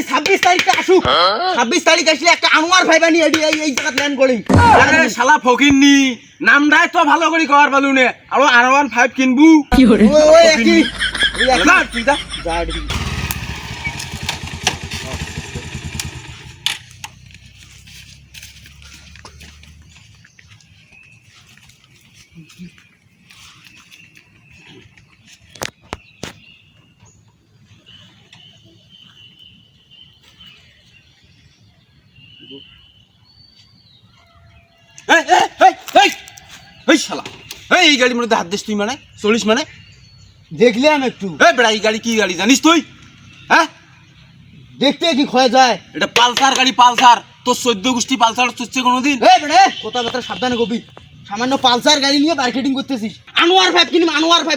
এই 26 তারিখে আসুক 26 তারিখ আসলে একটা আনোয়ার ভাই বানি এই জায়গা প্ল্যান করি। আরে শালা ফকিন্নি নামটাই তো ভালো করে কর বালুনে আর R15 কিনবু ওই একই যা তুই যা যা এদিকে। এই শালা এই গাড়ির মধ্যে হাত দিস তুই মানে 40 মানে দেখলাম একটু এই বেড়া এই গাড়ি কি গাড়ি জানিস তুই হ্যাঁ দেখতে কি ক্ষয় যায়। এটা পালসার গাড়ি পালসার তোর 14 গোষ্ঠী পালসার চড়ছে কোনোদিন এই বেড়ে কথা কথা সাবধানে কবি সামান্য পালসার গাড়ি নিয়ে মার্কেটিং করতেছিস। আনোয়ার ভাই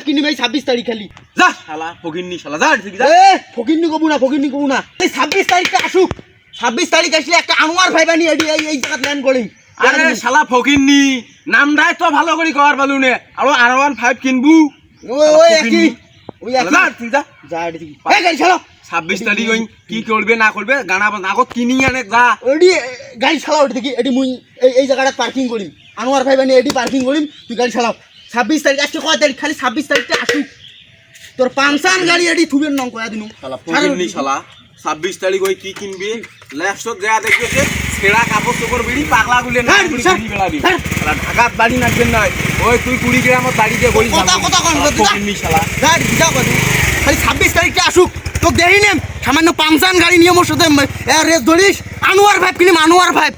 কিনি ভাই 26 তারিখ খালি যা শালা ফকিন্নি শালা যা ঠিক যা এ ফকিন্নি কবু না এই 26 তারিখে আসুক 26 তারিখ আসলে একটা আনোয়ার ভাই বানি এই জায়গা প্ল্যান করি। আরে শালা ফকিন্নি নামটাই তো ভালো করে কর বালুনে আর R15 কিনবু ওই একই যা তুই যা যা এদিকে এই গাড়ি চালাও 26 তারিখ ওই কি করবে না করবে গানা বাজনা আগত কিনি আনে যা ওডি গাড়ি চালাও ওটি দেখি এটি মুই এই জায়গাটা পার্কিং করিম আনোয়ার ভাই বানি এটি পার্কিং করিম তুই গাড়ি চালাও 26 তারিখ আজকে কয় তারিখ খালি 26 তারিখে আসুক তোর পাঁচসান গাড়ি এটি থুবের নং কয়া দিনু শালা ফকিন্নি শালা 26 তারিখ ওই কি কিনবি লেফটত যা দেখবে যে ছেড়া কাপড় চোপড় বিড়ি পাগলা গুলে না ঘুরি বেড়াবি শালা ঢাকাত বাড়ি নাচবেন নয় ওই তুই 20 গ্রামত বাড়িতে গড়ি কথা কন ফকিন্নি শালা গাড়ি যা কর খালি 26 তারিখে আসুক তো দেরি নেম সামান্য পাঁচসান গাড়ি নিয়ে মোর সাথে রেস ধরিস আনোয়ার ভাই কিনিম আনোয়ার ভাই